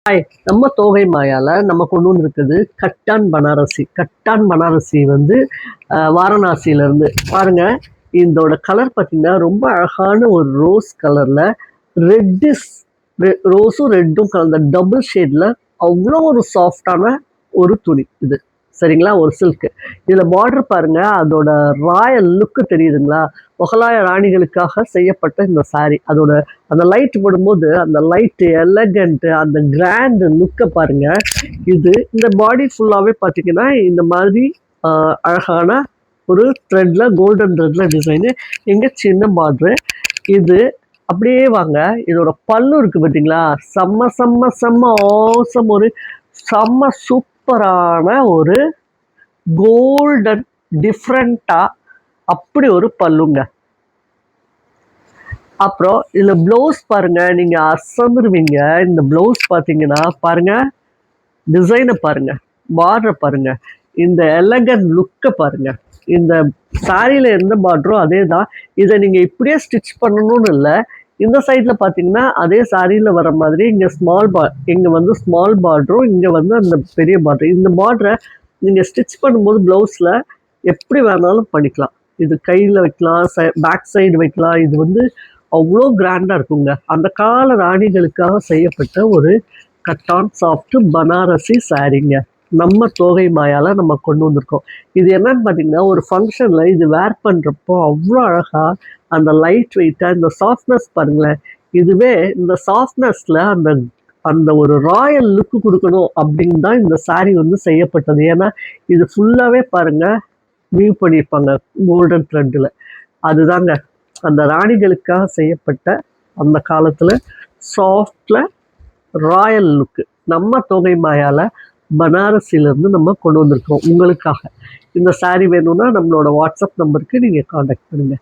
Hi! நம்ம தோகை மாயால நம்ம கொண்டு வந்திருக்குது கட்டான் பனாரசி. கட்டான் பனாரசி வந்து வாரணாசியிலேருந்து. பாருங்க, இதோட கலர் பார்த்தீங்கன்னா, ரொம்ப அழகான ஒரு ரோஸ் கலர்ல ரெட்டிஷ் ரோஸும் ரெட்டும் கலந்த டபுள் ஷேட்ல அவ்வளோ ஒரு சாஃப்டான ஒரு துணி இது. சரிங்களா? ஒரு சில்க். இதில பார்டர் பாருங்க, அதோட ராயல் லுக் தெரியுதுங்களா? முகலாய ராணிகளுக்காக செய்யப்பட்ட இந்த சாரி. அதோட அந்த லைட் படும்போது, அந்த லைட் எலகண்ட் அந்த கிராண்ட் லுக்க பாருங்க. இது இந்த பாடி ஃபுல்லாவே பார்த்தீங்கன்னா, இந்த மாதிரி அ அழகான ஒரு த்ரெட்ல கோல்டன் த்ரெட்ல டிசைனு. இங்க சின்ன பார்டரு. இது அப்படியே வாங்க. இதோட பல்லு இருக்கு பார்த்தீங்களா? செம்ம செம்ம செம்ம ஆசம் ஒரு செம்ம சூப்பரான ஒரு கோல்டன் டிஃப்ரெண்ட்டா அப்படி ஒரு பல்லுங்க. அப்புறம் இதுல ப்ளவுஸ் பாருங்க, நீங்க அசந்துருவீங்க. இந்த ப்ளவுஸ் பார்த்தீங்கன்னா, பாருங்க டிசைன பாருங்க, பார்டர பாருங்க, இந்த எலகன்ட் லுக்க பாருங்க. இந்த சாரியில எந்த பார்டரோ அதே தான். இத நீங்க இப்படியே ஸ்டிச் பண்ணணும்னு இல்ல. இந்த சைட்ல பார்த்தீங்கன்னா, அதே சாரியில வர மாதிரி இங்க வந்து ஸ்மால் பார்டரும், இங்க வந்து அந்த பெரிய பார்டர். இந்த பார்டர நீங்க ஸ்டிச் பண்ணும்போது ப்ளவுஸ்ல எப்படி வேணாலும் பண்ணிக்கலாம். இது கையில வைக்கலாம், பேக் சைடு வைக்கலாம். இது வந்து அவ்வளோ கிராண்டா இருக்குங்க. அந்த கால ராணிகளுக்காக செய்யப்பட்ட ஒரு கட்டான் சாஃப்ட் பனாரசி சாரீங்க. நம்ம தோகை மாயால நம்ம கொண்டு வந்திருக்கோம். இது என்னன்னு பார்த்தீங்கன்னா, ஒரு ஃபங்ஷன்ல இது வேர் பண்றப்போ அவ்வளோ அழகா அந்த லைட் வெயிட்டா இந்த சாஃப்ட்னஸ் பாருங்களேன். இதுவே இந்த சாஃப்ட்னஸ்ல அந்த அந்த ஒரு ராயல் லுக் குடுக்கணும் அப்படின்னு தான் இந்த சாரி வந்து செய்யப்பட்டது. ஏன்னா, இது ஃபுல்லாவே பாருங்க வீவ் பண்ணியிருப்பாங்க கோல்டன் த்ரெட்ல. அதுதாங்க அந்த ராணிகளுக்காக செய்யப்பட்ட அந்த காலத்துல சாஃப்ட்ல ராயல் லுக். நம்ம தோகை மாயால பனாரசிலிருந்து நம்ம கொண்டு வந்திருக்கோம் உங்களுக்காக. இந்த சாரி வேணும்னா நம்மளோட வாட்ஸ்அப் நம்பருக்கு நீங்க காண்டாக்ட் பண்ணுங்க.